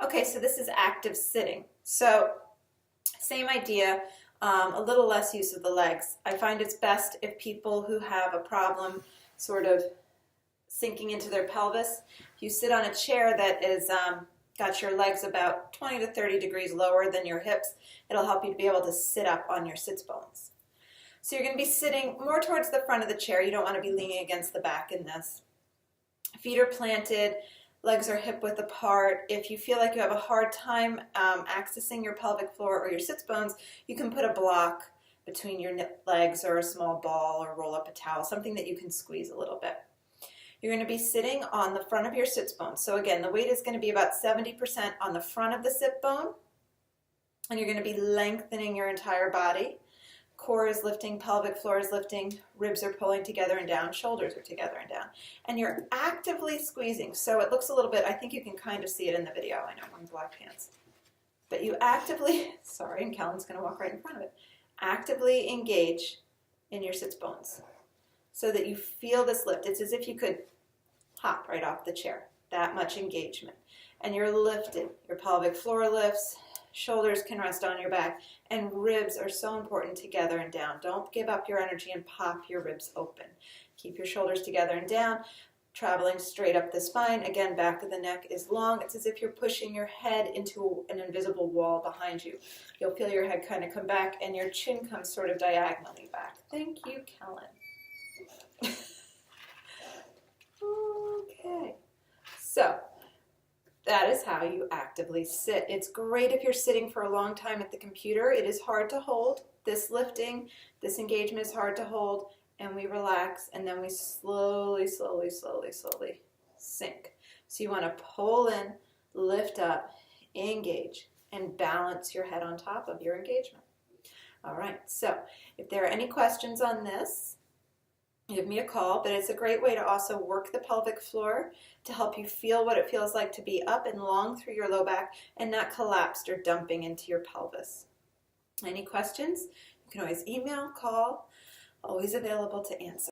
Okay, so this is active sitting. So same idea, a little less use of the legs. I find it's best if people who have a problem sort of sinking into their pelvis, if you sit on a chair that is got your legs about 20 to 30 degrees lower than your hips, it'll help you to be able to sit up on your sits bones. So you're going to be sitting more towards the front of the chair. You don't want to be leaning against the back in this. Feet are planted, legs are hip width apart. If you feel like you have a hard time accessing your pelvic floor or your sits bones, you can put a block between your legs or a small ball or roll up a towel, something that you can squeeze a little bit. You're going to be sitting on the front of your sits bones. So again, the weight is going to be about 70% on the front of the sit bone, and you're going to be lengthening your entire body. Core is lifting, pelvic floor is lifting, ribs are pulling together and down, shoulders are together and down. And you're actively squeezing. So it looks a little bit, I think you can kind of see it in the video. I know I'm wearing black pants. But you actively, sorry, and Kellen's going to walk right in front of it, actively engage in your sits bones so that you feel this lift. It's as if you could hop right off the chair, that much engagement. And you're lifted, your pelvic floor lifts, shoulders can rest on your back, and ribs are so important together and down. Don't give up your energy and pop your ribs open. Keep your shoulders together and down, traveling straight up the spine. Again, back of the neck is long. It's as if you're pushing your head into an invisible wall behind you. You'll feel your head kind of come back, and your chin comes sort of diagonally back. Thank you, Kellen. Okay, so that is how you actively sit. It's great if you're sitting for a long time at the computer. It is hard to hold. This lifting, this engagement is hard to hold, and we relax, and then we slowly, slowly, slowly, slowly sink. So you want to pull in, lift up, engage, and balance your head on top of your engagement. All right, so if there are any questions on this, give me a call, but it's a great way to also work the pelvic floor to help you feel what it feels like to be up and long through your low back and not collapsed or dumping into your pelvis. Any questions? You can always email, call, always available to answer.